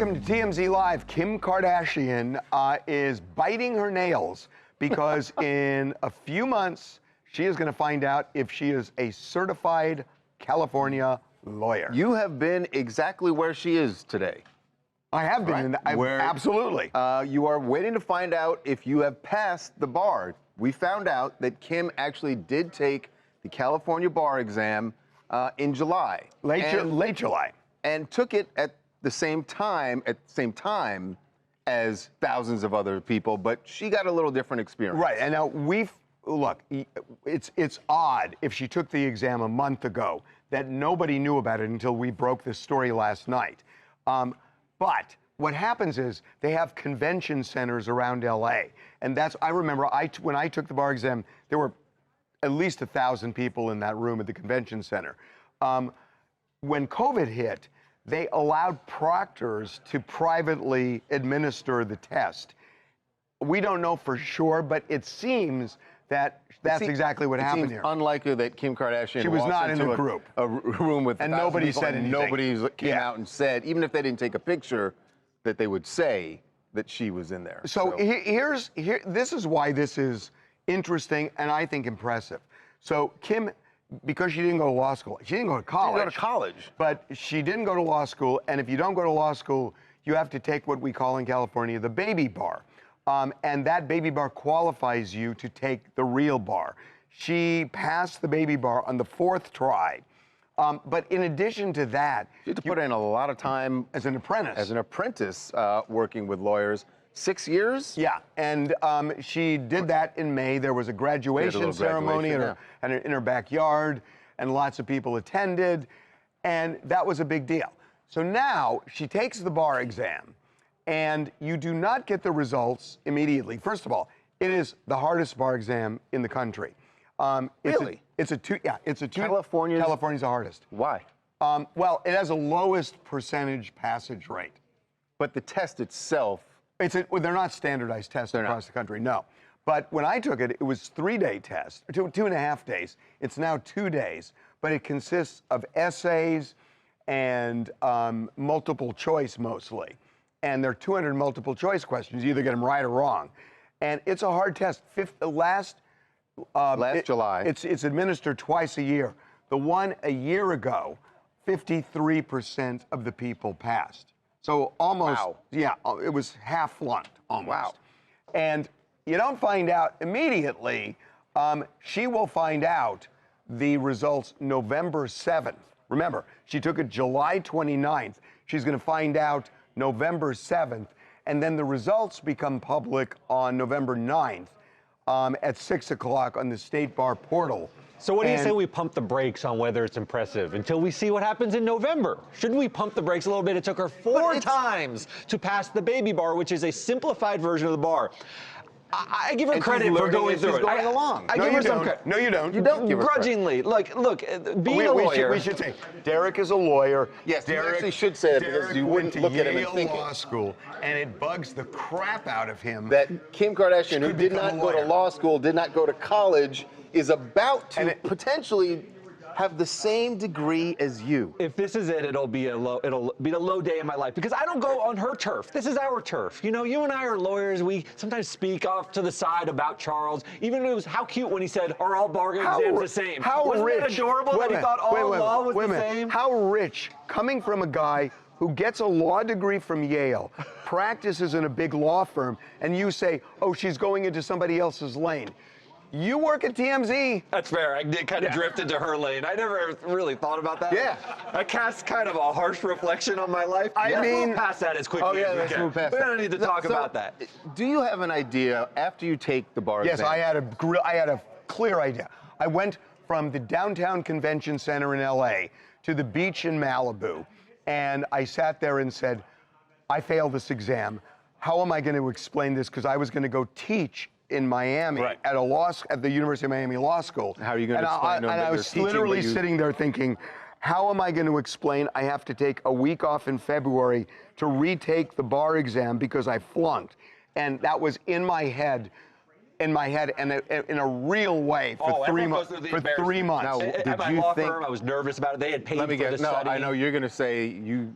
Welcome to TMZ Live. Kim Kardashian is biting her nails because in a few months, she is going to find out if she is a certified California lawyer. You have been exactly where she is today. I have been. Absolutely. You are waiting to find out if you have passed the bar. We found out that Kim actually did take the California bar exam in July. Late July. And took it at the same time as thousands of other people, but she got a little different experience. Right, and now look, it's odd if she took the exam a month ago that nobody knew about it until we broke this story last night. But what happens is they have convention centers around LA, and I remember when I took the bar exam, there were at least 1,000 people in that room at the convention center. When COVID hit, they allowed proctors to privately administer the test. We don't know for sure, but it seems that's exactly what happened here. It seems unlikely that Kim Kardashian She was not in the group. A room with and nobody said anything. Nobody came out and said, even if they didn't take a picture, that they would say that she was in there. So this is why this is interesting and I think impressive. So Kim, because she didn't go to law school, she didn't go to college. She didn't go to college. But she didn't go to law school, and if you don't go to law school, you have to take what we call in California the baby bar. And that baby bar qualifies you to take the real bar. She passed the baby bar on the 4th try. But in addition to that, you had to put in a lot of time as an apprentice. As an apprentice, working with lawyers. 6 years? Yeah, and she did that in May. There was a graduation ceremony in her backyard, and lots of people attended, and that was a big deal. So now she takes the bar exam, and you do not get the results immediately. First of all, it is the hardest bar exam in the country. Really? It's a two. California's the hardest. Why? Well, it has the lowest percentage passage rate. But the test itself. They're not standardized tests across the country, no. But when I took it, it was 3-day test, 2.5 days. It's now 2 days, but it consists of essays and multiple choice mostly. And there are 200 multiple choice questions. You either get them right or wrong. And it's a hard test. Last July. It's administered twice a year. The one a year ago, 53% of the people passed. So almost, yeah, it was half flunked, almost. Wow. And you don't find out immediately. She will find out the results November 7th. Remember, she took it July 29th. She's going to find out November 7th. And then the results become public on November 9th at 6 o'clock on the State Bar portal. So what do you say we pump the brakes on whether it's impressive until we see what happens in November? Shouldn't we pump the brakes a little bit? It took her 4 times to pass the baby bar, which is a simplified version of the bar. I give her credit for going through it. Going along. I give her some credit. No, you don't. You don't give her grudgingly. Look, being a lawyer. We should say, Derek is a lawyer. Yes, Derek you actually should say that because you wouldn't look at him and think law school, and it bugs the crap out of him. That Kim Kardashian, who did not go to law school, did not go to college, is about to potentially have the same degree as you. If this is it, it'll be a low day in my life because I don't go on her turf. This is our turf. You know, you and I are lawyers. We sometimes speak off to the side about Charles. Even it was how cute when he said, "Are all bar exams the same?" Wasn't it adorable that he thought all law was the same? How rich, coming from a guy who gets a law degree from Yale, practices in a big law firm, and you say, "Oh, she's going into somebody else's lane." You work at TMZ. That's fair. I did kind of drift into her lane. I never really thought about that. Yeah. I cast kind of a harsh reflection on my life. I mean, we'll pass that as quickly as we can. Move past we don't need to talk about that. Do you have an idea after you take the bar exam? Yes, I had a clear idea. I went from the downtown convention center in LA to the beach in Malibu, and I sat there and said, I failed this exam. How am I going to explain this? Because I was going to go teach in Miami at the University of Miami Law School. How are you going to explain? And I was literally sitting there thinking, how am I going to explain I have to take a week off in February to retake the bar exam because I flunked? And that was in my head in my head in a real way for 3 months. For 3 months. Now, At my law firm, I was nervous about it. They had paid Let me for the guess. No, study. I know you're going to say you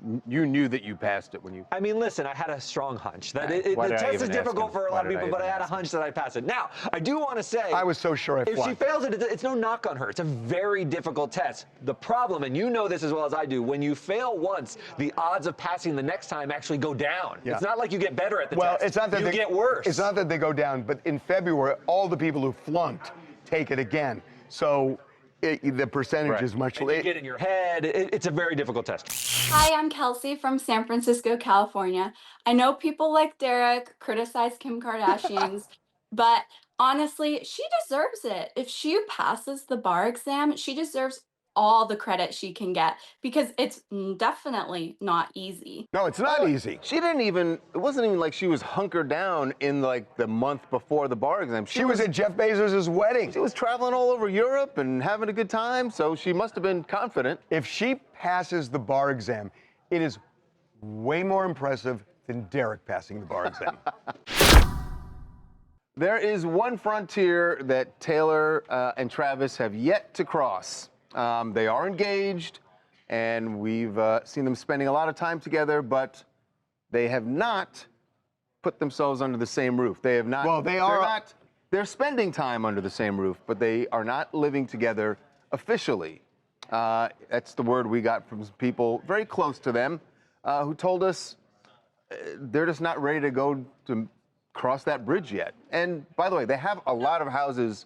knew that you passed it when you. I mean, listen, I had a strong hunch that Why the did I test is even ask difficult him? for a Why lot of did I people, but I even had a ask him? hunch that I'd pass it. Now, I do want to say, I was so sure I if she flunked. fails it, it's no knock on her. It's a very difficult test. The problem, and you know this as well as I do, when you fail once, the odds of passing the next time actually go down. Yeah. It's not like you get better at the Well, test. it's not that you they get worse. It's not that they go down, but in February, all the people who flunked take it again. So the percentage is much And you get in your head. It's a very difficult test. Hi, I'm Kelsey from San Francisco, California. I know people like Derek criticize Kim Kardashian's, but honestly, she deserves it. If she passes the bar exam, she deserves all the credit she can get because it's definitely not easy. No, it's not easy. She didn't even. It wasn't even like she was hunkered down in like the month before the bar exam. She was at Jeff Bezos' wedding. She was traveling all over Europe and having a good time, so she must have been confident. If she passes the bar exam, it is way more impressive than Derek passing the bar exam. There is one frontier that Taylor and Travis have yet to cross. They are engaged, and we've seen them spending a lot of time together, but they have not put themselves under the same roof. They have not. Well, they are. They're spending time under the same roof, but they are not living together officially. That's the word we got from people very close to them who told us they're just not ready to go to cross that bridge yet. And by the way, they have a lot of houses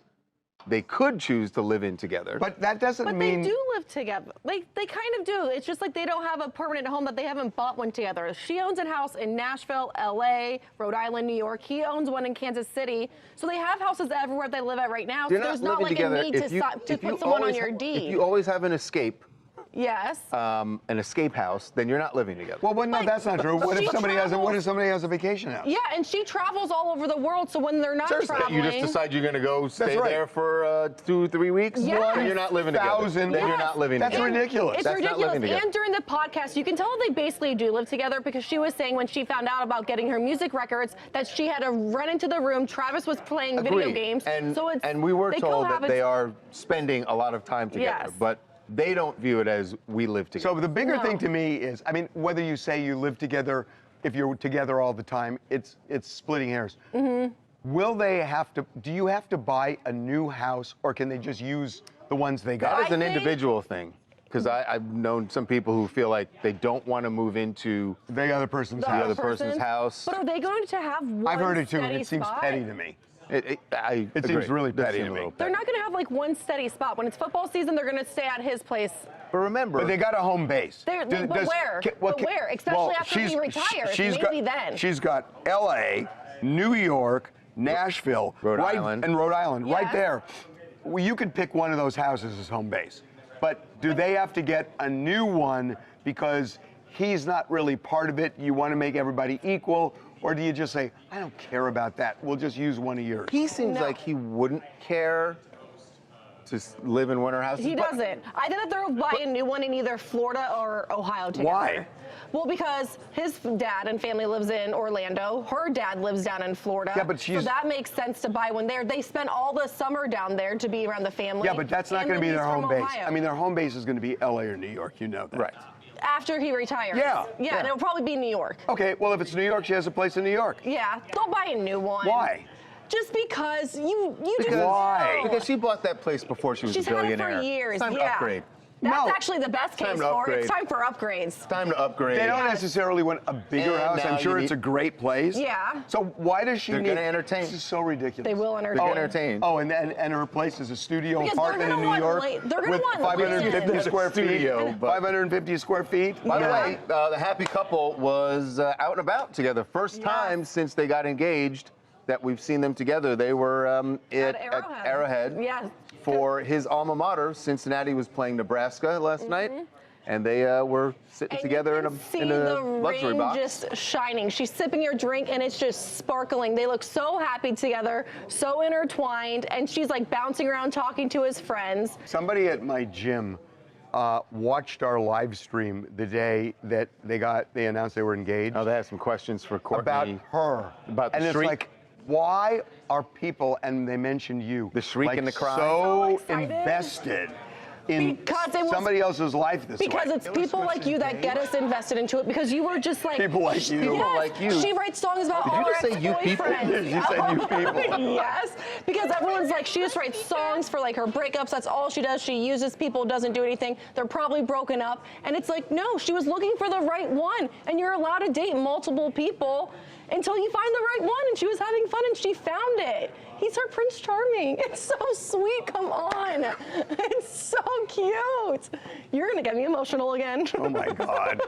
they could choose to live in together. But that doesn't But mean. they do live together. They kind of do. It's just like they don't have a permanent home, that they haven't bought one together. She owns a house in Nashville, LA, Rhode Island, New York. He owns one in Kansas City. So they have houses everywhere they live at right now. So They're there's not not living like together. a need to put someone on your deed. If you always have an escape Yes. an escape house, then you're not living together. Well, no, Like, that's not true. What if she somebody has a travels- vacation house? Yeah, and she travels all over the world, so when they're not Seriously, traveling... You just decide you're going to go stay right. there for 2-3 weeks? Yes. Then you're not living together. 1,000 Then you're not living That's together. ridiculous. It's That's not ridiculous. living together. And during the podcast, you can tell they basically do live together, because she was saying when she found out about getting her music records that she had to run into the room. Travis was playing video Agreed. games. And, so it's, and we were they told that cohabit- they are spending a lot of time together, Yes. but they don't view it as we live together. So the bigger No. thing to me is, I mean, whether you say you live together, if you're together all the time, it's splitting hairs. Mm-hmm. Will they have to? Do you have to buy a new house, or can they just use the ones they got? That is an I think- individual thing, because I've known some people who feel like they don't want to move into The other person's the house. other person's house. But are they going to have one I've heard it too, and steady it seems spot? petty to me. It It seems really petty to me. They're not going to have like one steady spot. When it's football season, they're going to stay at his place. But remember, But they got a home base. But where? But where? Especially after he retires. Maybe then. She's got L.A., New York, Nashville, Rhode right, Island. and Rhode Island, right Yes. there. Well, you could pick one of those houses as home base. But do they have to get a new one because he's not really part of it? You want to make everybody equal? Or do you just say, I don't care about that. We'll just use one of yours? he seems No. like he wouldn't care to live in one of our houses. He but- doesn't. I think that they'll buy a new one in either Florida or Ohio together. Why? Well, because his dad and family lives in Orlando. Her dad lives down in Florida. Yeah, but so she's- that makes sense to buy one there. They spend all the summer down there to be around the family. Yeah, but that's not and going to be then their he's from home base. Ohio. I mean, their home base is going to be L.A. or New York. You know that. Right. After he retires. Yeah, Yeah, yeah. and it'll probably be New York. Okay, well, if it's New York, she has a place in New York. Yeah, don't buy a new one. Why? Just because you just Why? know. Because she bought that place before she was She's a had it billionaire. for years. It's time to yeah. upgrade. That's No. actually the best Time case to for it. upgrade. It's time for upgrades. It's time to upgrade. They don't necessarily want a bigger And house. now I'm sure you it's a need- great place. Yeah. So why does she They're need? gonna entertain. This is so ridiculous. They will They're entertain. gonna entertain. Oh, and her place is a studio Because they're apartment in gonna New want York they're gonna with want 550 land. square feet. Studio, but- 550 square feet. By the Yeah. way, the happy couple was out and about together. First time since they got engaged that we've seen them together. They were at Arrowhead Yeah. for his alma mater. Cincinnati was playing Nebraska last night, and they were sitting And together you in can see a the luxury ring box. just shining. She's sipping her drink and it's just sparkling. They look so happy together, so intertwined, and she's like bouncing around talking to his friends. Somebody at my gym watched our live stream the day that they announced they were engaged. Oh, they had some questions for Courtney. about her. About the and it's streak? like, Why are people, and they mentioned you, The shriek like, and the cry. so excited. invested in Because it was- somebody else's life this Because way? it's people like you that get us invested into it. Because you were just like People like you. People Yes, like you. She writes songs about Did all you her just say you people? ex-boyfriends. You said you people. Yes, because everyone's like, she just writes songs for like her breakups. That's all she does. She uses people, doesn't do anything. They're probably broken up. And it's like, no, she was looking for the right one. And you're allowed to date multiple people until you find the right one. And she was having fun and she found it. He's her Prince Charming. It's so sweet. Come on. It's so cute. You're going to get me emotional again. Oh my God.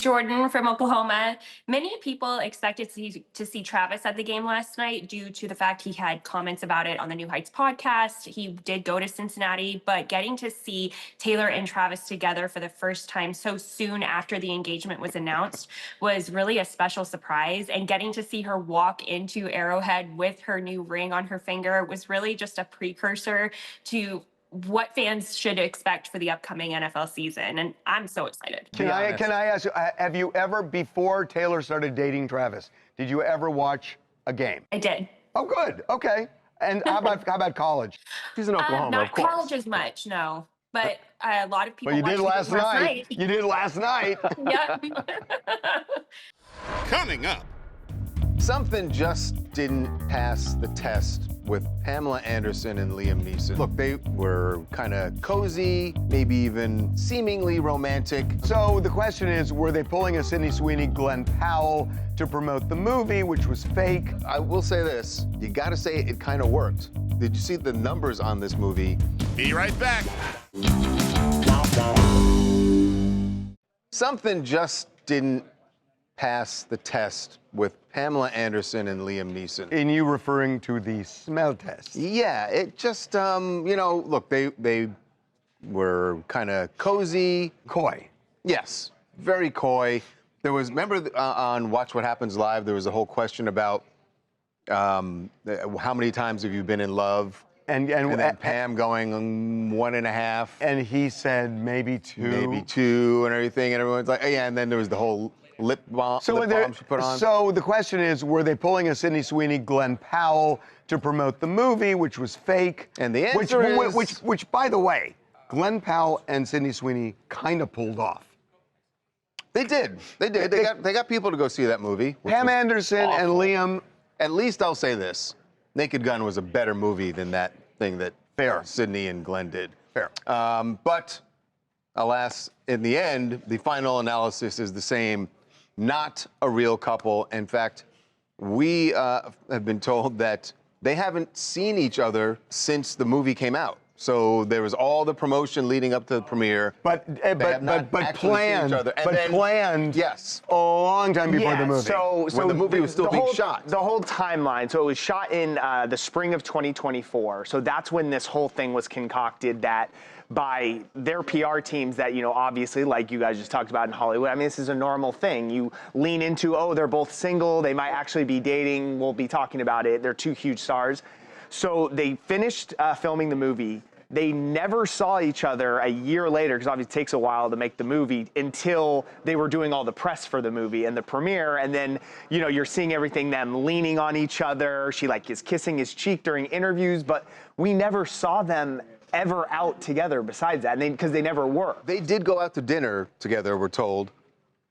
Jordan from Oklahoma. Many people expected to see Travis at the game last night due to the fact he had comments about it on the New Heights podcast. He did go to Cincinnati, but getting to see Taylor and Travis together for the first time so soon after the engagement was announced was really a special surprise. And getting to see her walk into Arrowhead with her new ring on her finger was really just a precursor to what fans should expect for the upcoming NFL season. And I'm so excited. Can I ask you, have you ever, before Taylor started dating Travis, did you ever watch a game? I did. Oh, good. Okay. And how about college? She's in Oklahoma, Not of course. college as much, no. But a lot of people Well, you did watched last the game night. You did last night. Yep. Coming up. Something just didn't pass the test with Pamela Anderson and Liam Neeson. Look, they were kind of cozy, maybe even seemingly romantic. So the question is, were they pulling a Sydney Sweeney, Glenn Powell to promote the movie, which was fake? I will say this, you gotta say it kind of worked. Did you see the numbers on this movie? Be right back. Something just didn't pass the test with Pamela Anderson and Liam Neeson. And you referring to the smell test? Yeah, it just, look, they were kind of cozy. Coy. Yes, very coy. There was, remember on Watch What Happens Live, there was a whole question about how many times have you been in love? And then Pam going 1.5. And he said maybe 2. Maybe 2 and everything, and everyone's like, oh, yeah, and then there was the whole lip balm she put on. So the question is, were they pulling a Sydney Sweeney, Glenn Powell to promote the movie, which was fake? And the answer is... Which, by the way, Glenn Powell and Sydney Sweeney kind of pulled off. They did. They did. They got people to go see that movie. Pam Anderson and Liam. At least I'll say this. Naked Gun was a better movie than that thing that Sydney and Glenn did. Fair. But alas, in the end, the final analysis is the same. Not a real couple. In fact, we have been told that they haven't seen each other since the movie came out. So there was all the promotion leading up to the premiere. But planned. Yes. A long time before the movie. So when the movie was still being shot. The whole timeline. So it was shot in the spring of 2024. So that's when this whole thing was concocted, that by their PR teams that, obviously, like you guys just talked about in Hollywood. I mean, this is a normal thing. You lean into, oh, they're both single. They might actually be dating. We'll be talking about it. They're 2 huge stars. So they finished filming the movie. They never saw each other a year later, because obviously it takes a while to make the movie, until they were doing all the press for the movie and the premiere. And then, you're seeing everything, them leaning on each other. She is kissing his cheek during interviews, but we never saw them ever out together besides that, because they never were. They did go out to dinner together, we're told.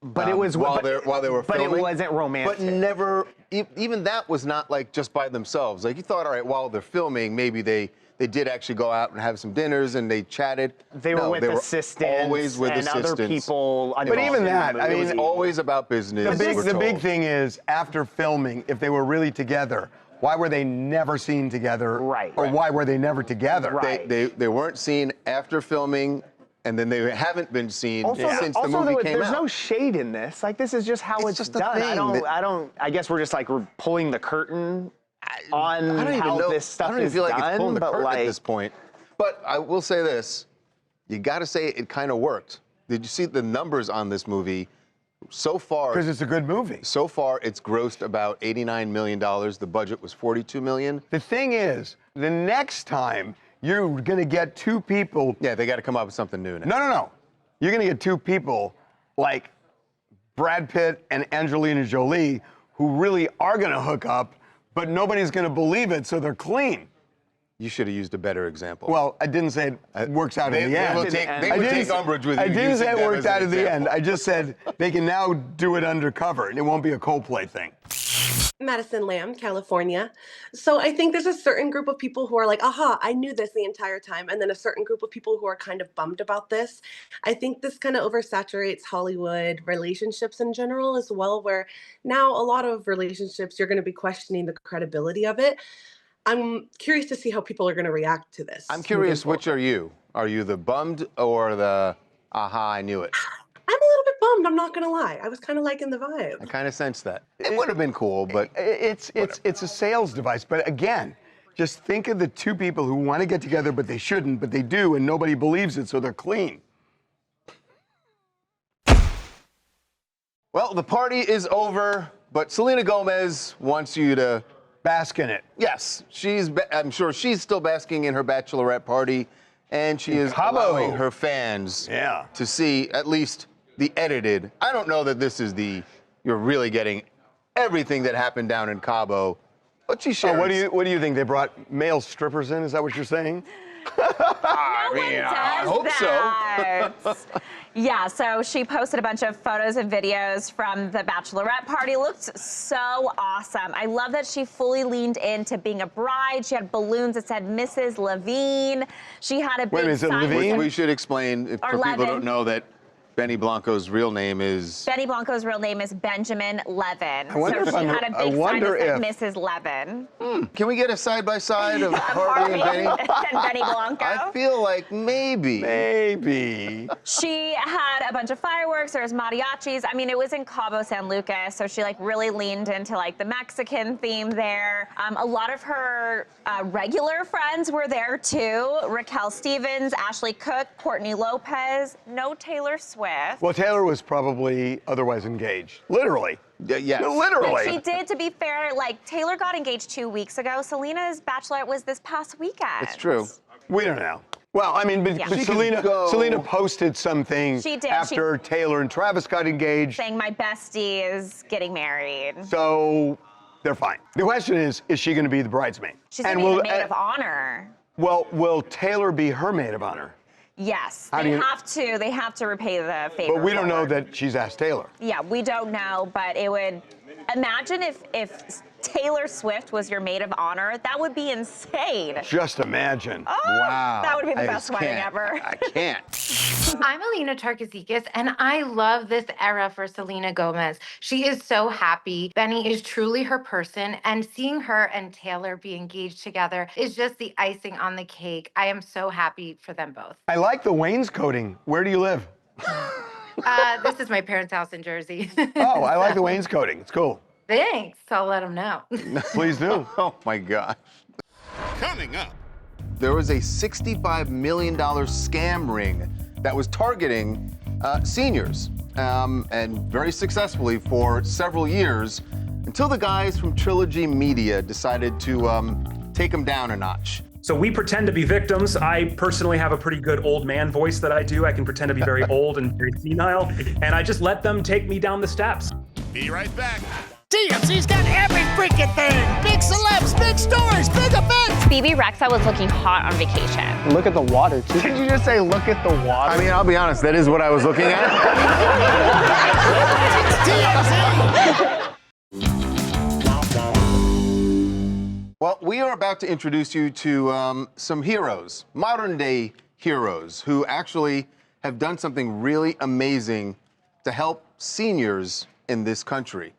But it was while they were filming. But it wasn't romantic. But never, even that was not like just by themselves. Like you thought, all right, while they're filming, maybe they did actually go out and have some dinners and they chatted. They were with assistants always with and assistants. other people. But even that, I it mean, was always about business. The big thing is, after filming, if they were really together, why were they never seen together? Right. Or why were they never together? Right. They weren't seen after filming, and then they haven't been seen since the movie came out. There's no shade in this. Like, this is just how it's just a done. thing I guess we're just we're pulling the curtain on how this stuff is done. I don't even feel like it's pulling the curtain like, at this point. But I will say this, you got to say it kind of worked. Did you see the numbers on this movie? So far, because it's a good movie. So far, it's grossed about $89 million. The budget was $42 million. The thing is, the next time you're going to get 2 people. Yeah, they got to come up with something new now. No. You're going to get 2 people like Brad Pitt and Angelina Jolie who really are going to hook up but nobody's going to believe it, so they're clean. You should have used a better example. Well, I didn't say it works out in the end. They would take umbrage with you. I didn't say it using worked them as out an in the end. example. I just said they can now do it undercover, and it won't be a Coldplay thing. Madison Lamb, California. So I think there's a certain group of people who are like, aha, I knew this the entire time. And then a certain group of people who are kind of bummed about this. I think this kind of oversaturates Hollywood relationships in general as well, where now a lot of relationships, you're going to be questioning the credibility of it. I'm curious to see how people are going to react to this. I'm curious, which are you? Are you the bummed or the, aha, I knew it? I'm a little bit bummed, I'm not going to lie. I was kind of liking the vibe. I kind of sensed that. It would have been cool, but It's a sales device. But again, just think of the two people who want to get together, but they shouldn't, but they do, and nobody believes it, so they're clean. well, the party is over, but Selena Gomez wants you to Bask in it. Yes, I'm sure she's still basking in her Bachelorette party, and she is Cabo. allowing her fans to see at least the edited. I don't know that this is you're really getting everything that happened down in Cabo, but she shares. Oh, what do you think? They brought male strippers in? Is that what you're saying? I hope so. Yeah, so she posted a bunch of photos and videos from the Bachelorette party. Looked so awesome. I love that she fully leaned into being a bride. She had balloons that said Mrs. Levine. She had a big Wait a minute, is it sign. Levine? We should explain, for people who don't know, that Benny Blanco's real name is... Benny Blanco's real name is Benjamin Levin. I wonder So if she had a I big sign wonder that said Mrs. Levin. Can we get a side-by-side of Harvey and Benny? And Benny Blanco. I feel like maybe. Maybe. She had a bunch of fireworks. There was mariachis. I mean, it was in Cabo San Lucas, so she like really leaned into like the Mexican theme there. A lot of her regular friends were there too. Raquel Stevens, Ashley Cook, Courtney Lopez. No Taylor Swift. Well, Taylor was probably otherwise engaged. Literally. Yes. No, literally. But she did, to be fair, like Taylor got engaged 2 weeks ago. Selena's Bachelorette was this past weekend. It's true. We don't know. Well, I mean, but, Yeah. but She Selena posted something She did. after Taylor and Travis got engaged. Saying my bestie is getting married. So they're fine. The question is she going to be the bridesmaid? She's going to be the maid of honor. Well, will Taylor be her maid of honor? Yes, How they do you- have to repay the favor. But we don't know forward. that she's asked Taylor. Yeah, we don't know, but it would. Imagine if Taylor Swift was your maid of honor. That would be insane. Just imagine. Oh, Wow. that would be the I best just wedding can't. ever. I can't. I'm Alina Tarkazikis, and I love this era for Selena Gomez. She is so happy. Benny is truly her person, and seeing her and Taylor be engaged together is just the icing on the cake. I am so happy for them both. I like the wainscoting. Where do you live? This is my parents' house in Jersey. Oh, I like the wainscoting. It's cool. Thanks. I'll let them know. Please do. Oh, my gosh. Coming up. There was a $65 million scam ring that was targeting seniors, and very successfully for several years, until the guys from Trilogy Media decided to take them down a notch. So we pretend to be victims. I personally have a pretty good old man voice that I do. I can pretend to be very old and very senile, and I just let them take me down the steps. Be right back. TMZ's got every freaking thing. Big celebs, big stories, big events. Phoebe Rexa was looking hot on vacation. Look at the water, too. Did you just say look at the water? I mean, I'll be honest, that is what I was looking at. Well, we are about to introduce you to some heroes, modern day heroes, who actually have done something really amazing to help seniors in this country.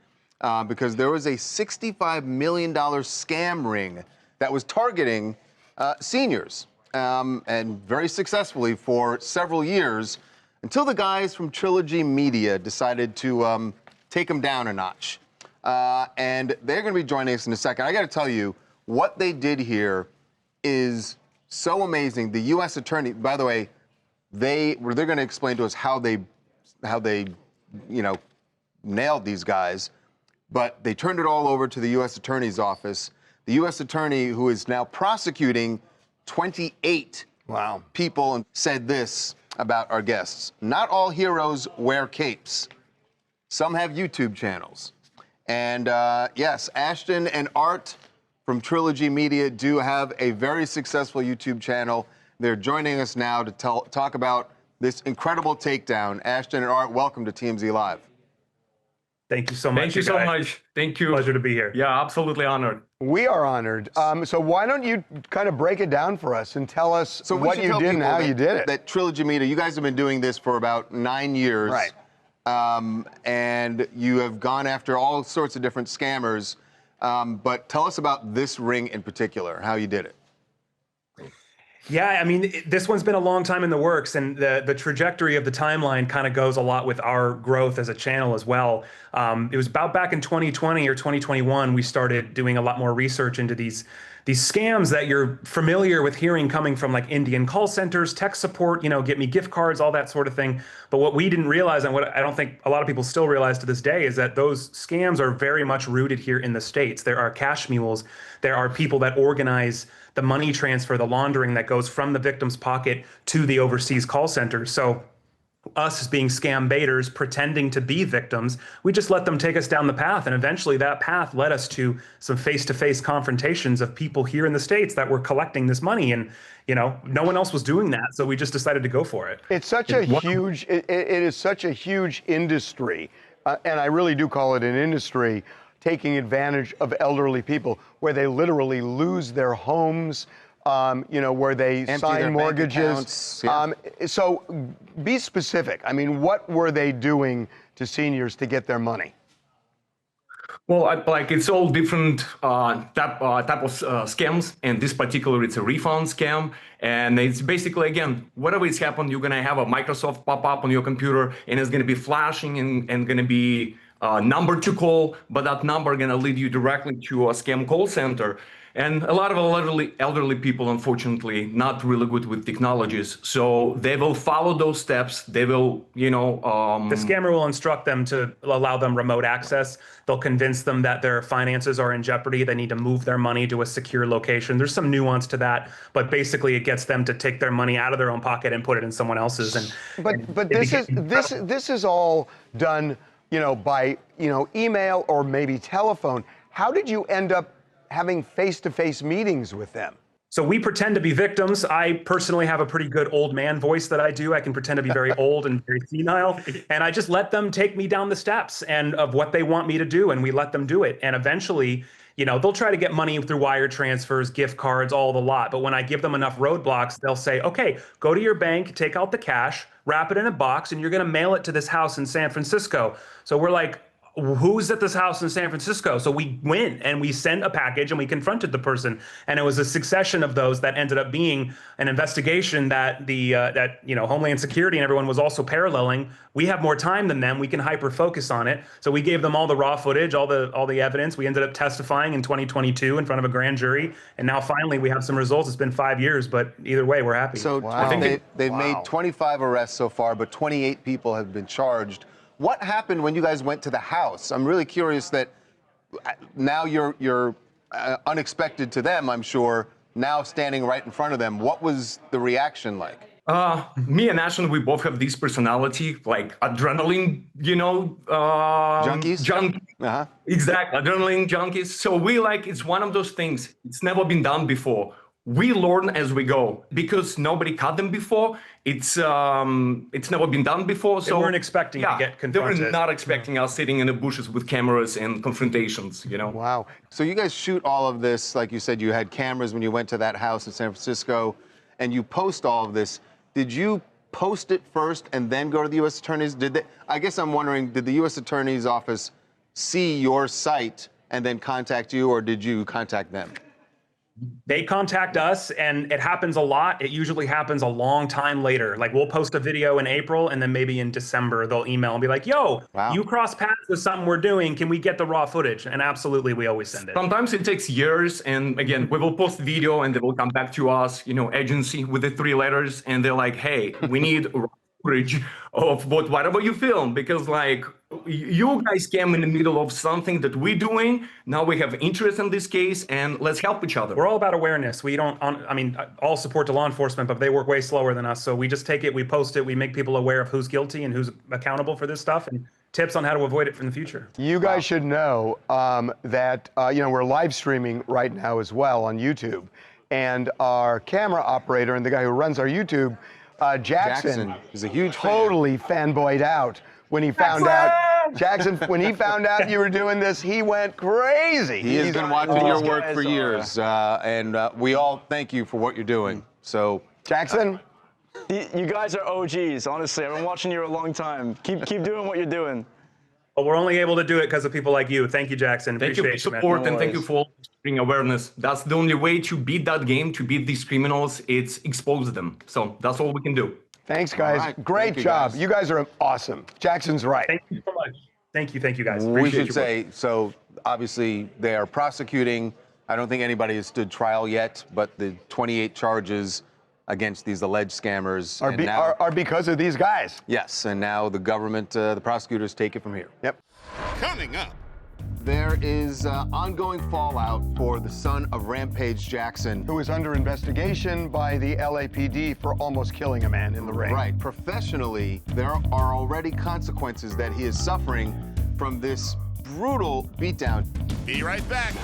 Because there was a $65 million scam ring that was targeting seniors, and very successfully for several years, until the guys from Trilogy Media decided to take them down a notch. And they're going to be joining us in a second. I got to tell you, what they did here is so amazing. The U.S. attorney, by the way, they're going to explain to us how they nailed these guys. But they turned it all over to the U.S. Attorney's Office. The U.S. Attorney, who is now prosecuting 28 people, said this about our guests. Not all heroes wear capes. Some have YouTube channels. And yes, Ashton and Art from Trilogy Media do have a very successful YouTube channel. They're joining us now to talk about this incredible takedown. Ashton and Art, welcome to TMZ Live. Thank you so much. Thank you so much. Thank you. Pleasure to be here. Yeah, absolutely honored. We are honored. So why don't you kind of break it down for us and tell us what you did and how you did it? That Trilogy Media, you guys have been doing this for about 9 years. Right. And you have gone after all sorts of different scammers. But tell us about this ring in particular, how you did it. Yeah, I mean, this one's been a long time in the works, and the trajectory of the timeline kind of goes a lot with our growth as a channel as well. It was about back in 2020 or 2021, we started doing a lot more research into these scams that you're familiar with hearing coming from like Indian call centers, tech support, get me gift cards, all that sort of thing. But what we didn't realize, and what I don't think a lot of people still realize to this day, is that those scams are very much rooted here in the States. There are cash mules. There are people that organize the money transfer, the laundering that goes from the victim's pocket to the overseas call center. So us as being scam baiters, pretending to be victims, we just let them take us down the path. And eventually that path led us to some face-to-face confrontations of people here in the States that were collecting this money. And, no one else was doing that. So we just decided to go for it. It's such a huge, it is such a huge industry. And I really do call it an industry, taking advantage of elderly people where they literally lose their homes, where they Empty sign their bank mortgages. accounts, yeah. So be specific. I mean, what were they doing to seniors to get their money? Well, it's all different type of scams, and this particular, it's a refund scam, and it's basically, again, whatever is happened, you're gonna have a Microsoft pop up on your computer, and it's gonna be flashing and gonna be number to call, but that number gonna lead you directly to a scam call center. And a lot of elderly people, unfortunately, not really good with technologies. So they will follow those steps. They will, The scammer will instruct them to allow them remote access. They'll convince them that their finances are in jeopardy. They need to move their money to a secure location. There's some nuance to that, but basically it gets them to take their money out of their own pocket and put it in someone else's. But this is all done, by email or maybe telephone. How did you end up having face-to-face meetings with them? So we pretend to be victims. I personally have a pretty good old man voice that I do. I can pretend to be very old and very senile. And I just let them take me down the steps and of what they want me to do. And we let them do it. And eventually, they'll try to get money through wire transfers, gift cards, all the lot. But when I give them enough roadblocks, they'll say, okay, go to your bank, take out the cash, wrap it in a box, and you're going to mail it to this house in San Francisco. So we're like, who's at this house in San Francisco? So we went and we sent a package and we confronted the person. And it was a succession of those that ended up being an investigation that Homeland Security and everyone was also paralleling. We have more time than them. We can hyper focus on it. So we gave them all the raw footage, all the evidence. We ended up testifying in 2022 in front of a grand jury. And now finally we have some results. It's been 5 years, but either way, we're happy. So I think they've made 25 arrests so far, but 28 people have been charged. What happened when you guys went to the house? I'm really curious that now you're unexpected to them, I'm sure, now standing right in front of them. What was the reaction like? Me and Ashton, we both have this personality, like adrenaline, junkies? Junkies. Exactly, adrenaline junkies. So it's one of those things. It's never been done before. We learn as we go because nobody caught them before. It's never been done before. So they weren't expecting to get confronted. They were not expecting us sitting in the bushes with cameras and confrontations, Wow. So you guys shoot all of this, like you said, you had cameras when you went to that house in San Francisco, and you post all of this. Did you post it first and then go to the U.S. Attorney's? I guess I'm wondering, did the U.S. Attorney's office see your site and then contact you, or did you contact them? They contact us, and it happens a lot. It usually happens a long time later. Like we'll post a video in April, and then maybe in December they'll email and be like, yo, you cross paths with something we're doing. Can we get the raw footage? And absolutely, we always send it. Sometimes it takes years. And again, we will post video and they will come back to us, agency with the 3 letters. And they're like, hey, we need raw footage of whatever you film, because you guys came in the middle of something that we're doing. Now we have interest in this case, and let's help each other. We're all about awareness. We don't, all support to law enforcement, but they work way slower than us. So we just take it, we post it, we make people aware of who's guilty and who's accountable for this stuff, and tips on how to avoid it from the future. You guys should know that we're live streaming right now as well on YouTube, and our camera operator and the guy who runs our YouTube, Jackson is a huge totally fanboyed out when he found out. Jackson, when he found out you were doing this, he went crazy. He has been watching your work for years, and we all thank you for what you're doing. So, Jackson. You guys are OGs, honestly. I've been watching you a long time. Keep doing what you're doing. Well, we're only able to do it because of people like you. Thank you, Jackson. Thank you for support and thank you for bringing awareness. That's the only way to beat that game, to beat these criminals. It's expose them. So that's all we can do. Thanks, guys. Right. Great job. You guys are awesome. Jackson's right. Thank you so much. Thank you, guys. We should say, so obviously they are prosecuting. I don't think anybody has stood trial yet, but the 28 charges against these alleged scammers are because of these guys. Yes, and now the government, the prosecutors take it from here. Yep. Coming up. There is ongoing fallout for the son of Rampage Jackson, who is under investigation by the LAPD for almost killing a man in the ring. Right. Professionally, there are already consequences that he is suffering from this brutal beatdown. Be right back.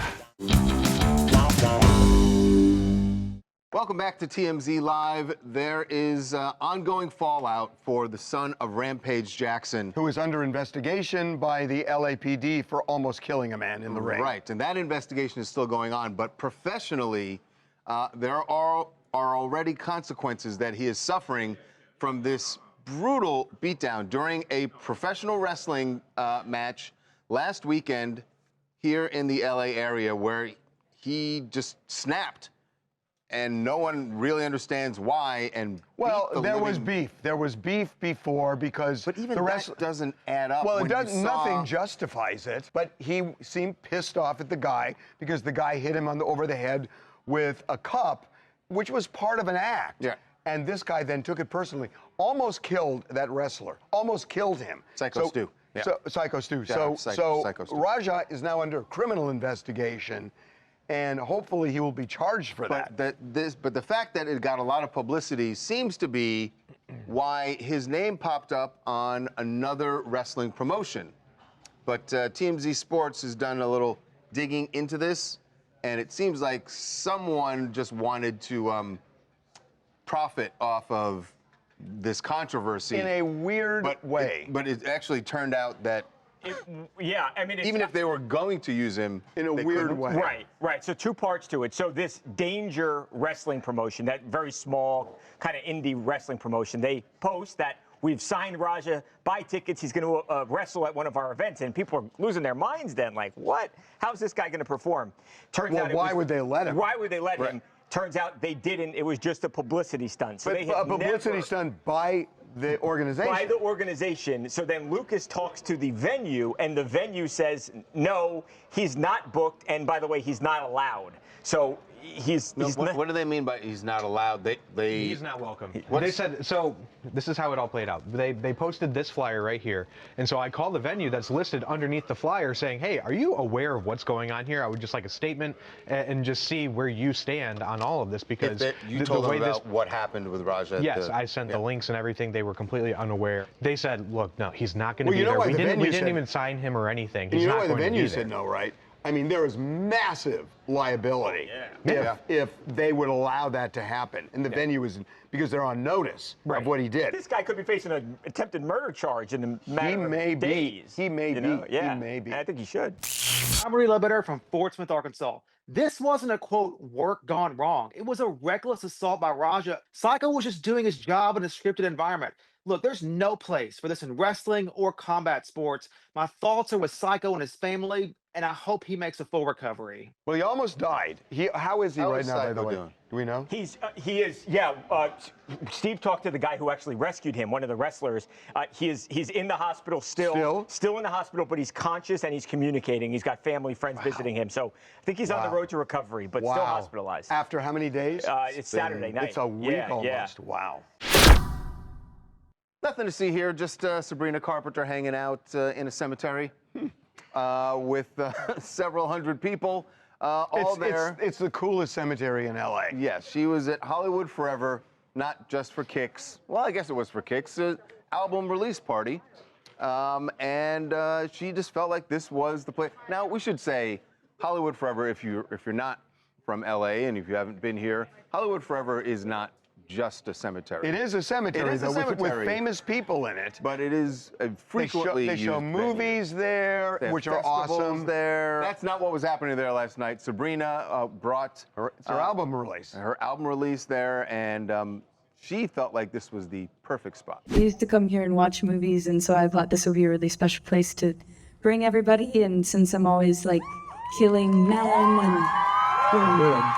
Welcome back to TMZ Live. There is ongoing fallout for the son of Rampage Jackson, who is under investigation by the LAPD for almost killing a man in the ring. Right, and that investigation is still going on, but professionally, there are already consequences that he is suffering from this brutal beatdown during a professional wrestling match last weekend here in the LA area, where he just snapped. And no one really understands why. And there was beef. There was beef before because but even the that doesn't add up. Well, when it does. you saw... Nothing justifies it. But he seemed pissed off at the guy because the guy hit him over the head with a cup, which was part of an act. Yeah. And this guy then took it personally. Almost killed that wrestler. Almost killed him. Psycho Stu. Yeah. So Psycho Stu. Yeah, so Psycho Stu. Raja is now under criminal investigation. And hopefully he will be charged for that. But the fact that it got a lot of publicity seems to be why his name popped up on another wrestling promotion. But TMZ Sports has done a little digging into this, and it seems like someone just wanted to profit off of this controversy. In a weird way. But it actually turned out that even if they were going to use him in a weird way. Right. So two parts to it. So this Danger Wrestling promotion, that very small kind of indie wrestling promotion, they post that we've signed Raja, buy tickets, he's going to wrestle at one of our events. And people are losing their minds then, like, what? How's this guy going to perform? Turns out why would they let him? Why would they let him? Turns out they didn't. It was just a publicity stunt. So but a publicity stunt by the organization. By the organization. So then Lucas talks to the venue, and the venue says, no, he's not booked, and by the way, he's not allowed. So what do they mean by he's not allowed? He's not welcome. They said, so this is how it all played out. They posted this flyer right here. And so I called the venue that's listed underneath the flyer saying, hey, are you aware of what's going on here? I would just like a statement and just see where you stand on all of this, because you told them about what happened with Raja. Yes, I sent the links and everything. They were completely unaware. They said, look, no, he's not going to be there. We didn't even sign him or anything. He's you know not why the going venue to be there. said no, right? I mean, there is massive liability if they would allow that to happen. And the venue is, because they're on notice of what he did. This guy could be facing an attempted murder charge in a matter of days. He may be. Yeah. He may be. I think he should. I'm Marie Lebetter from Fort Smith, Arkansas. This wasn't a, quote, work gone wrong. It was a reckless assault by Raja. Psycho was just doing his job in a scripted environment. Look, there's no place for this in wrestling or combat sports. My thoughts are with Psycho and his family, and I hope he makes a full recovery. Well, he almost died. How is he right now, by the way? Doing? Do we know? He is. Steve talked to the guy who actually rescued him, one of the wrestlers. He's in the hospital still in the hospital, but he's conscious and he's communicating. He's got family, friends visiting him. So I think he's on the road to recovery, but still hospitalized. After how many days? It's Saturday night. It's a week almost. Yeah. Wow. Nothing to see here, just Sabrina Carpenter hanging out in a cemetery with several hundred people all there. It's the coolest cemetery in LA. Yes, she was at Hollywood Forever, not just for kicks. Well, I guess it was for kicks. Album release party. and she just felt like this was the place. Now, we should say Hollywood Forever, if you're not from LA and if you haven't been here, Hollywood Forever is not just a cemetery. It is a cemetery, It is a though, cemetery. with famous people in it. But it is a frequently They show used movies there, venue. which They are have festivals awesome. there. That's not what was happening there last night. Sabrina brought her album release. Her album release there, and she felt like this was the perfect spot. I used to come here and watch movies, and so I thought this would be a really special place to bring everybody in, since I'm always like killing men and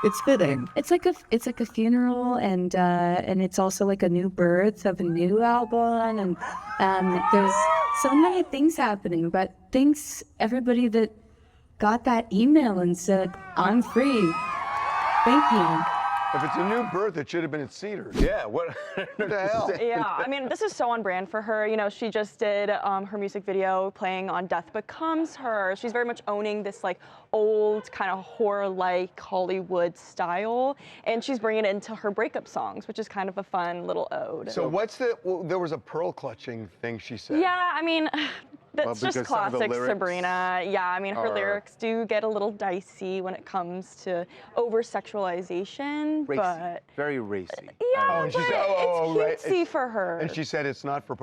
it's fitting. It's like a funeral, and it's also like a new birth of a new album, and there's so many things happening. But thanks everybody that got that email and said I'm free. Thank you. If it's a new birth, it should have been at Cedars. Yeah, what the hell? Yeah, I mean, this is so on brand for her. You know, she just did her music video playing on Death Becomes Her. She's very much owning this like old kind of horror-like Hollywood style, and she's bringing it into her breakup songs, which is kind of a fun little ode. So there was a pearl clutch-ing thing she said. Yeah, I mean, that's just because some of the classic lyrics Sabrina. Yeah, I mean, her are- lyrics do get a little dicey when it comes to over-sexualization, Racy. but Very racy. yeah, and she but said, it's cutesy for her. And she said it's not for.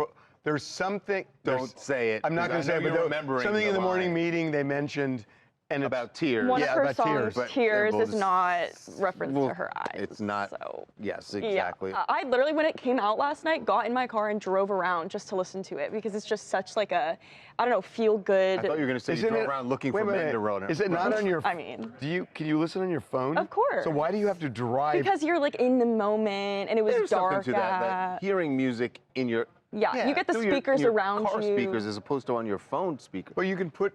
There's something. Don't say it. I'm not going to say it, but something in the morning meeting they mentioned. And about tears. One yeah, of her about songs, tears. Tears, Well, is not reference to her eyes. It's not. So. Yes, exactly. Yeah. I literally, when it came out last night, got in my car and drove around just to listen to it because it's just such like a, I don't know, feel good. I thought you were going to say you drove around looking for men to run it. Is it not on your? I mean, can you listen on your phone? Of course. So why do you have to drive? Because you're like in the moment, and it was There's dark. something to that hearing music in your. Yeah, you get the through speakers your around car you. speakers as opposed to on your phone speaker. Well, you can put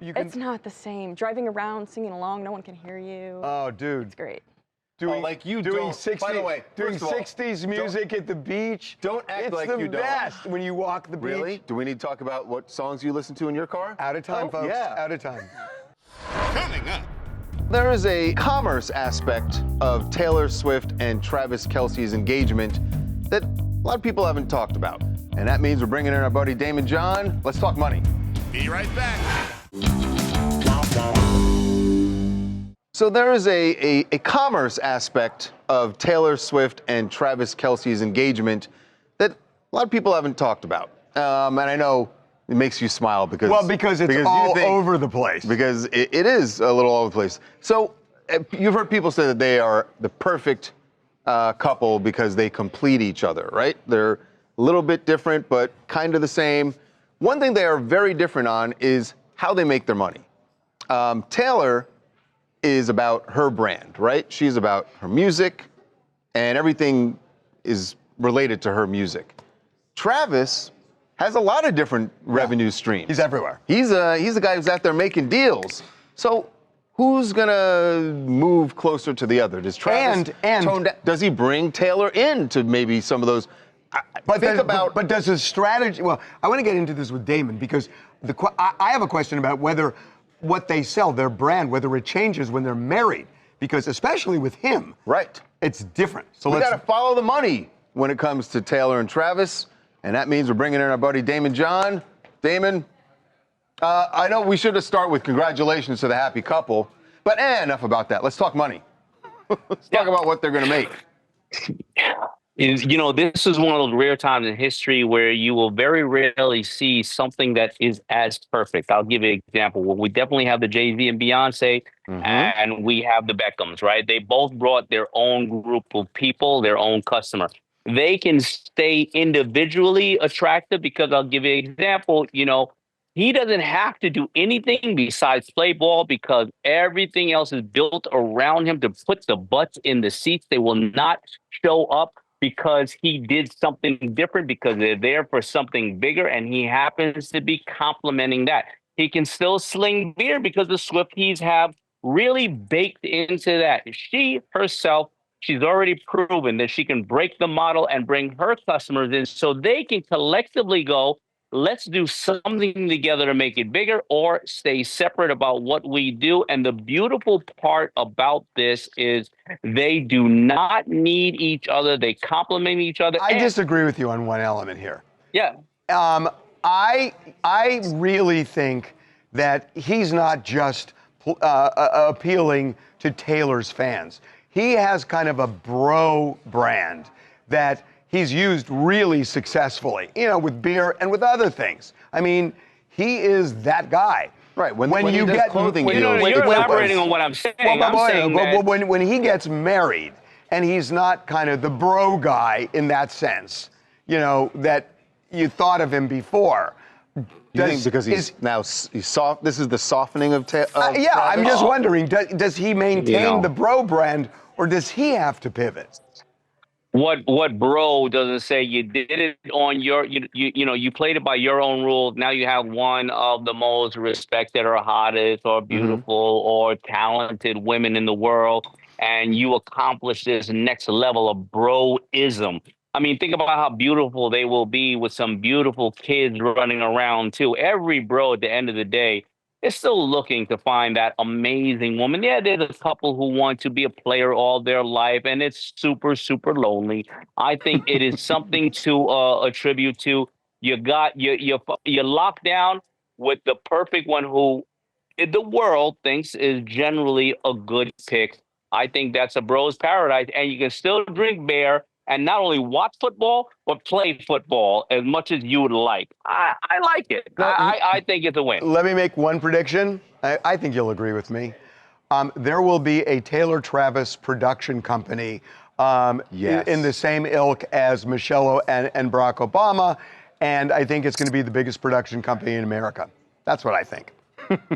It's not the same. Driving around, singing along, no one can hear you. Oh, dude. It's great. Doing, like you doing don't. 60, By the way, doing first of all, 60s music at the beach. Don't act like it's you the don't. best when you walk the beach. Really? Do we need to talk about what songs you listen to in your car? Out of time, folks. Yeah. Out of time. Coming up. There is a commerce aspect of Taylor Swift and Travis Kelce's engagement that a lot of people haven't talked about. And that means we're bringing in our buddy Damon John. Let's talk money. Be right back. So there is a commerce aspect of Taylor Swift and Travis Kelce's engagement that a lot of people haven't talked about. And I know it makes you smile because it's all over the place. Because it is a little all over the place. So you've heard people say that they are the perfect couple because they complete each other, right? They're a little bit different, but kind of the same. One thing they are very different on is how they make their money. Taylor is about her brand, right? She's about her music, and everything is related to her music. Travis has a lot of different revenue streams. He's everywhere. He's the guy who's out there making deals. So who's gonna move closer to the other? Does Travis does he bring Taylor into maybe some of those? But does his strategy? Well, I want to get into this with Damon because I have a question about whether what they sell, their brand, whether it changes when they're married. Because especially with him, right, it's different. So we got to follow the money when it comes to Taylor and Travis, and that means we're bringing in our buddy Damon John. Damon, I know we should have started with congratulations to the happy couple, but enough about that. Let's talk money. Let's talk about what they're going to make. You know, this is one of those rare times in history where you will very rarely see something that is as perfect. I'll give you an example. Well, we definitely have the Jay-Z and Beyonce, and we have the Beckhams, right? They both brought their own group of people, their own customer. They can stay individually attractive because I'll give you an example. You know, he doesn't have to do anything besides play ball because everything else is built around him to put the butts in the seats. They will not show up because he did something different, because they're there for something bigger, and he happens to be complementing that. He can still sling beer because the Swifties have really baked into that. She herself, she's already proven that she can break the model and bring her customers in so they can collectively go, let's do something together to make it bigger, or stay separate about what we do. And the beautiful part about this is they do not need each other. They complement each other. I disagree with you on one element here. Yeah. I really think that he's not just appealing to Taylor's fans. He has kind of a bro brand that he's used really successfully, with beer and with other things. I mean, he is that guy. Right. When you get clothing deals, you're elaborating on what I'm saying. When he gets married, and he's not kind of the bro guy in that sense, that you thought of him before. You think because he's soft? This is the softening of yeah, I'm just wondering, does he maintain the bro brand, or does he have to pivot? What bro doesn't say you did it on your you played it by your own rules. Now you have one of the most respected or hottest or beautiful or talented women in the world, and you accomplish this next level of broism. I mean, think about how beautiful they will be with some beautiful kids running around too. Every bro at the end of the day is still looking to find that amazing woman. Yeah, there's a couple who want to be a player all their life, and it's super, super lonely. I think it is something to attribute to. You're locked down with the perfect one who the world thinks is generally a good pick. I think that's a bro's paradise, and you can still drink beer and not only watch football, but play football as much as you would like. I like it. I think it's a win. Let me make one prediction. I think you'll agree with me. There will be a Taylor Travis production company in the same ilk as Michelle and Barack Obama, and I think it's going to be the biggest production company in America. That's what I think.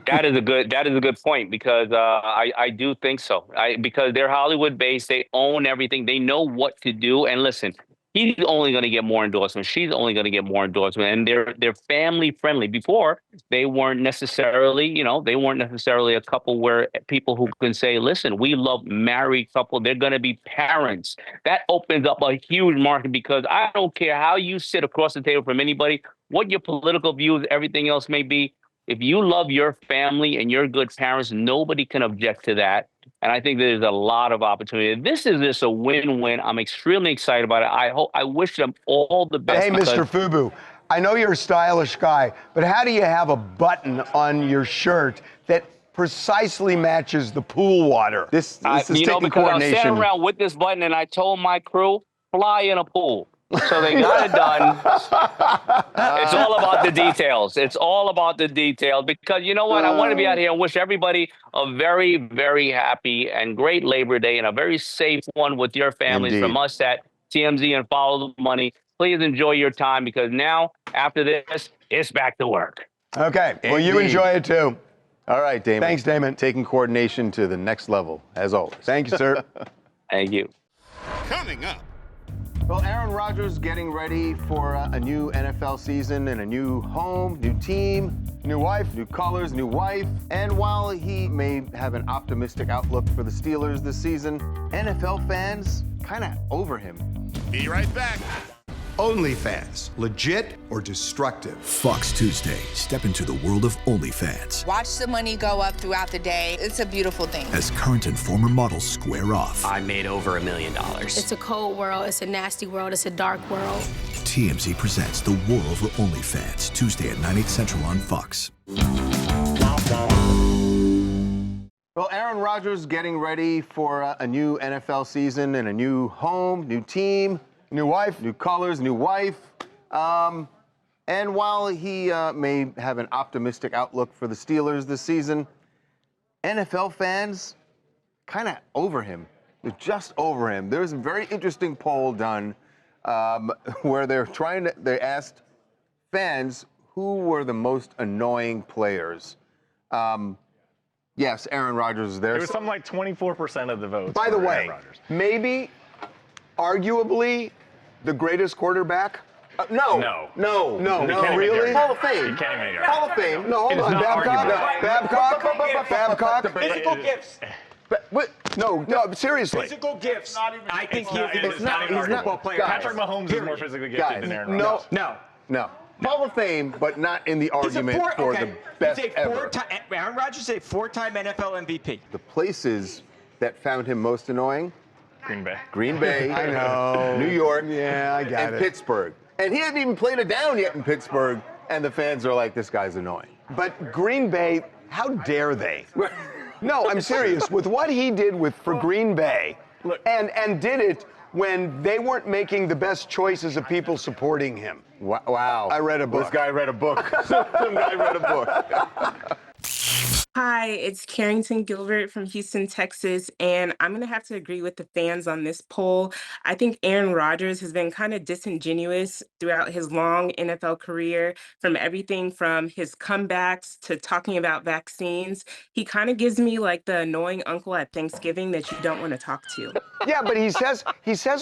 That is a good point, because I do think so. Because they're Hollywood based, they own everything, they know what to do. And listen, he's only going to get more endorsements. She's only going to get more endorsements, and they're family friendly. Before, they weren't necessarily, a couple where people who can say, listen, we love married couple. They're going to be parents. That opens up a huge market, because I don't care how you sit across the table from anybody, what your political views, everything else may be. If you love your family and you're good parents, nobody can object to that. And I think there's a lot of opportunity. This is just a win-win. I'm extremely excited about it. I wish them all the best. Hey, Mr. Fubu, I know you're a stylish guy, but how do you have a button on your shirt that precisely matches the pool water? This is taking because I was coordination. standing around with this button, and I told my crew, fly in a pool. So they got it done. It's all about the details. It's all about the details, because you know what? I want to be out here and wish everybody a very, very happy and great Labor Day, and a very safe one with your families. Indeed. From us at TMZ and Follow the Money. Please enjoy your time, because now, after this, it's back to work. Okay. Well, you enjoy it too. All right, Damon. Thanks, Damon. Taking coordination to the next level, as always. Thank you, sir. Thank you. Coming up. Well, Aaron Rodgers getting ready for a new NFL season and a new home, new team, new wife, new colors, new wife. And while he may have an optimistic outlook for the Steelers this season, NFL fans kind of over him. Be right back. OnlyFans, legit or destructive? Fox Tuesday. Step into the world of OnlyFans. Watch the money go up throughout the day. It's a beautiful thing. As current and former models square off. I made over $1 million. It's a cold world. It's a nasty world. It's a dark world. TMZ presents The War Over OnlyFans, Tuesday at 9, 8 Central on Fox. Well, Aaron Rodgers getting ready for a new NFL season and a new home, new team, new wife, new colors, new wife. And while he may have an optimistic outlook for the Steelers this season, NFL fans kind of over him. They're just over him. There's a very interesting poll done where they asked fans who were the most annoying players. Yes, Aaron Rodgers is there. It was something like 24% of the votes. By the for way, Aaron Rodgers. maybe, arguably, the greatest quarterback? No, really? Hall of Fame. You can't even Hall of Fame. No, hold on. Babcock. Physical gifts. No, seriously. Physical gifts. I think he's He's not even a a football player. Patrick Mahomes is more physically gifted than Aaron Rodgers. No. Hall of Fame, but not in the argument for the best ever. Aaron Rodgers is a four-time NFL MVP. The places that found him most annoying? Green Bay. Green Bay. I know. New York. Yeah, I got and it. Pittsburgh. And he hadn't even played it down yet in Pittsburgh, and the fans are like, this guy's annoying. But Green Bay, how dare they? No, I'm serious. With what he did for Green Bay, and did it when they weren't making the best choices of people supporting him. Wow. I read a book. This guy read a book. Some guy read a book. Hi, it's Carrington Gilbert from Houston, Texas, and I'm going to have to agree with the fans on this poll. I think Aaron Rodgers has been kind of disingenuous throughout his long NFL career, from everything from his comebacks to talking about vaccines. He kind of gives me like the annoying uncle at Thanksgiving that you don't want to talk to. Yeah, but he says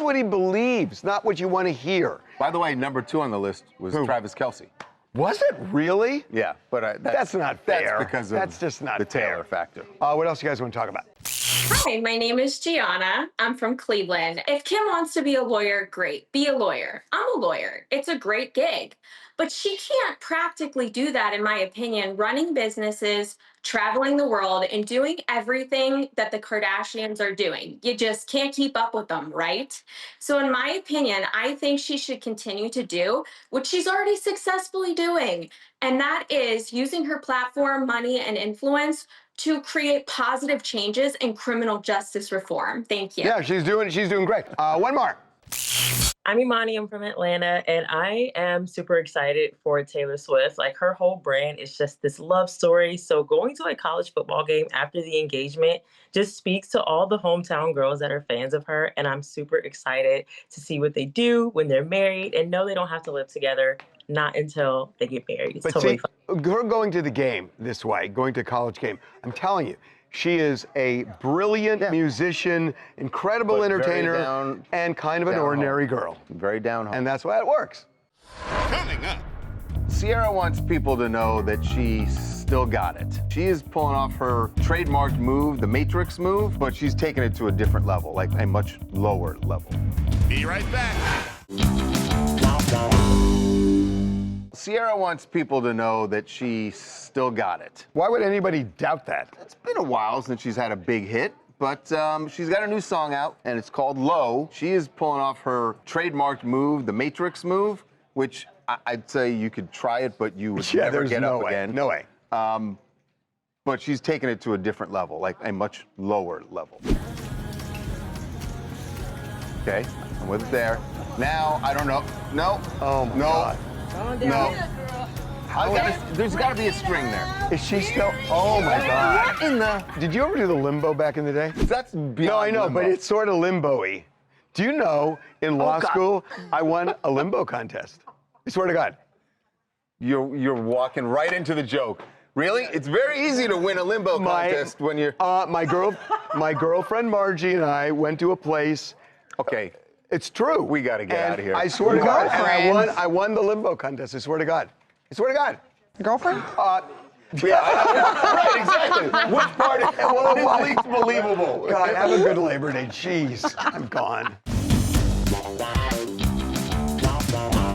what he believes, not what you want to hear. By the way, number 2 on the list was Travis Kelce. Was it really? Yeah, but that's not fair. That's because of just not the Taylor fair. factor. What else you guys want to talk about? Hi, my name is Gianna. I'm from Cleveland. If Kim wants to be a lawyer, great. Be a lawyer. I'm a lawyer. It's a great gig. But she can't practically do that, in my opinion, running businesses, traveling the world, and doing everything that the Kardashians are doing. You just can't keep up with them, right? So in my opinion, I think she should continue to do what she's already successfully doing. And that is using her platform, money, and influence to create positive changes in criminal justice reform. Thank you. Yeah, she's doing great. One more. I'm Imani, I'm from Atlanta, and I am super excited for Taylor Swift. Like, her whole brand is just this love story. So going to a college football game after the engagement just speaks to all the hometown girls that are fans of her, and I'm super excited to see what they do when they're married, and no, they don't have to live together, not until they get married. It's But totally see, fun. her going to the game this way, going to a college game, I'm telling you, she is a brilliant musician, incredible entertainer, and kind of an ordinary girl. Very down home. And that's why it works. Coming up. Ciara wants people to know that she still got it. She is pulling off her trademarked move, the Matrix move, but she's taking it to a different level, like a much lower level. Be right back. Ciara wants people to know that she still got it. Why would anybody doubt that? It's been a while since she's had a big hit, but she's got a new song out, and it's called Low. She is pulling off her trademarked move, the Matrix move, which I'd say you could try it, but you would never get up again. No way. But she's taking it to a different level, like a much lower level. Okay, I'm with it there. Now, I don't know. No. Oh, my no. God. No. There's got to be a string there. Is she still? Oh my God! What in the? Did you ever do the limbo back in the day? That's beyond No, I know, limbo. but it's sort of limbo-y. Do you know in law school I won a limbo contest? I swear to God. You're walking right into the joke. Really? It's very easy to win a limbo contest when you're. My girlfriend Margie and I went to a place. Okay. It's true. We got to get out of here. I swear to God. And I won the limbo contest. I swear to God. I swear to God. Girlfriend? Yeah, right, exactly. Which part is least believable? God, have a good Labor Day. Jeez, I'm gone.